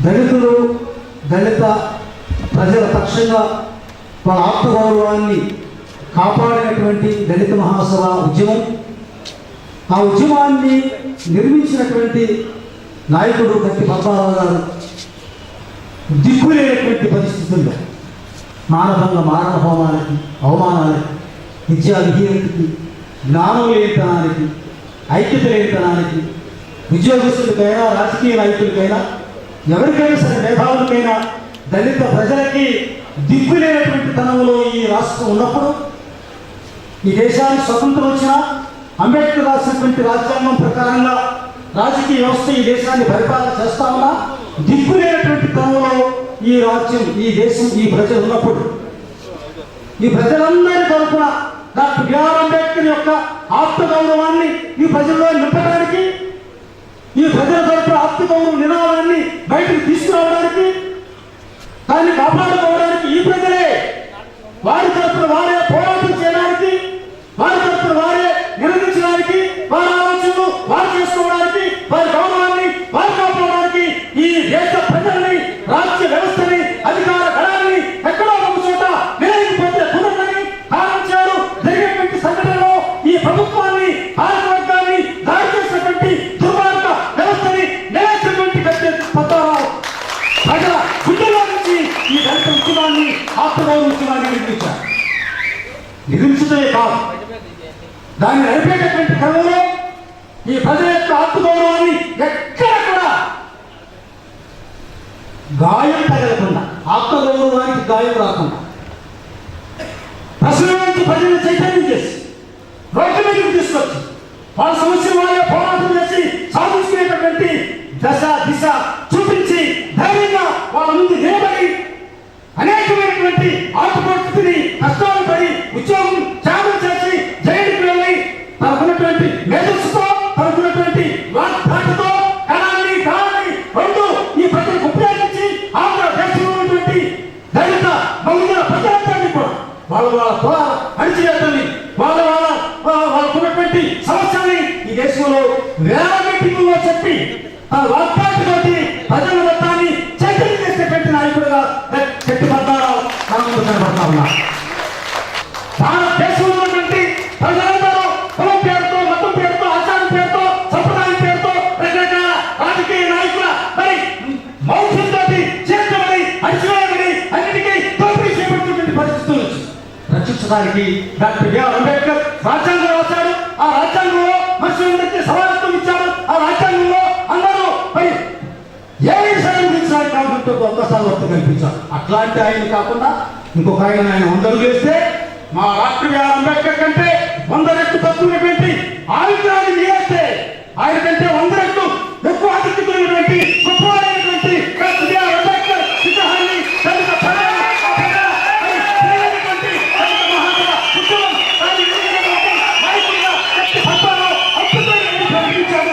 దళితులు దళిత ప్రజల పక్షంగా వాళ్ళ ఆత్మగౌరవాన్ని కాపాడినటువంటి దళిత మహాసభ ఉద్యమం, ఆ ఉద్యమాన్ని నిర్మించినటువంటి నాయకుడు గట్టి పద్మారావు గారు దిక్కులేనటువంటి పరిస్థితుల్లో మానభంగ మారణ హోమాలకి, అవమానాలకి, విద్యా విహీనతకి, జ్ఞానం లేనితనానికి, ఐక్యత లేనితనానికి, ఉద్యోగస్తులకైనా రాజకీయ నాయకులకైనా ఎవరికైనా సరే మేధావులకైనా దళిత ప్రజలకి దిక్కులేనటువంటి తనంలో ఈ రాష్ట్రం ఉన్నప్పుడు, ఈ దేశానికి స్వతంత్రం వచ్చినా అంబేద్కర్ రాసినటువంటి రాజ్యాంగం ప్రకారంగా రాజకీయ వ్యవస్థ ఈ దేశాన్ని పరిపాలన చేస్తా ఉన్నా దిక్కులేనటువంటి తనంలో ఈ రాజ్యం, ఈ దేశం, ఈ ప్రజలు ఉన్నప్పుడు ఈ ప్రజలందరి తరఫున డాక్టర్ బిఆర్ అంబేద్కర్ యొక్క ఆత్మగౌరవాన్ని ఈ ప్రజల్లో నింపడానికి, ఈ ప్రజల తరఫున ఆత్మగౌరవ నినాదాన్ని బయటకు తీసుకురావడానికి, దాన్ని కాపాడుకోవడానికి ఈ ప్రజలే వారి తరఫున వారే పోరాటం చేయడానికి, వారి తరఫున వారే నిలదించడానికి, వారి ఆలోచనలు వారు చేసుకోవడానికి, వారి గౌరవాన్ని వారు కాపాడడానికి ఈ దేశ ప్రజల్ని, రాజ్య వ్యవస్థని, అధికార గణాన్ని ఎక్కడో ఒక చోట నిలయకపోతే కుదరదని భావించారు. జరిగినటువంటి సంఘటనలో ఈ ప్రభుత్వాన్ని, పాలకవర్గాన్ని దాడి చేసినటువంటి దుర్మార్గ వ్యవస్థని నిలయించినటువంటి గట్టి పద్మారావు ప్రజల గుండెలో నుంచి ఈ దళిత ఉద్యమాన్ని, ఆత్మగౌరవ ఉద్యమాన్ని నిర్మించారు. నిర్మించడమే కాదు, దాన్ని నడిపేటటువంటి క్రమంలో ఈ ప్రజల యొక్క ఆత్మగౌరవాన్ని ఎక్కడ కూడా గాయం తగలకుండా, ఆత్మగౌరవానికి గాయం రాకుండా ప్రజల నుంచి ప్రజలను చైతన్యం చేసి రోడ్డు మీదకి తీసుకొచ్చి వాళ్ళ సమస్య వాళ్ళే పోరాటం చేసి సాధించుకునేటటువంటి దశ దిశ చూపించి ధైర్యంగా వాళ్ళ ముందు నిలబడి అనేకమైనటువంటి ఆత్మపరిస్థితిని కష్టాలు పడి ఉద్యోగం త్యాగం చేసి జైలుకి వెళ్ళి తనకున్నటువంటి మేధస్సుతో, తనకున్నటువంటి వాగ్దాటితో కళాన్ని రెండు ఈ ప్రజలకు ఉపయోగించి ఆంధ్రదేశంలో ఉన్నటువంటి దళిత బహుజన ప్రజలందరినీ కూడా వాళ్ళ అణిచివేతల్ని, వాళ్ళకున్నటువంటి సమస్యల్ని ఈ దేశంలో వేల మీటింగుల్లో చెప్పి తన వాగ్దాటితోటి ప్రజల మొత్తాన్ని చైతన్యం చేసేటువంటి నాయకుడుగా గట్టి పద్మారావు మన ముందు కనబడతా ఉన్నారు. భారతదేశంలో ఉన్నటువంటి ప్రజలందరూ కులం పేరుతో, మతం పేరుతో, ఆచారం పేరుతో, సంప్రదాయం పేరుతో రకరకాల రాజకీయ నాయకుల మరి మౌఢ్యంతో చేర్చబడి, అడిచివేయబడి, అన్నిటికీ దోపిడీ చేయబడుతున్నటువంటి పరిస్థితులు రక్షించడానికి డాక్టర్ బిఆర్ అంబేద్కర్ రాజ్యాంగం రాశాడు. ఆ రాజ్యాంగంలో మనుషులందరికీ సమానత్వం ఇచ్చాడు. ఆ రాజ్యాంగంలో అందరూ మరి ఏ విషయాన్ని గురించడానికి కాకుండా ఒక్కసారి వర్త కల్పించారు. అట్లాంటి ఆయన కాకుండా ఇంకొక ఆయన 100 అడుగులు వేస్తే మా డాక్టర్ బిఆర్ అంబేద్కర్ కంటే 100 రెట్లు తక్కువటువంటి ఆయుధ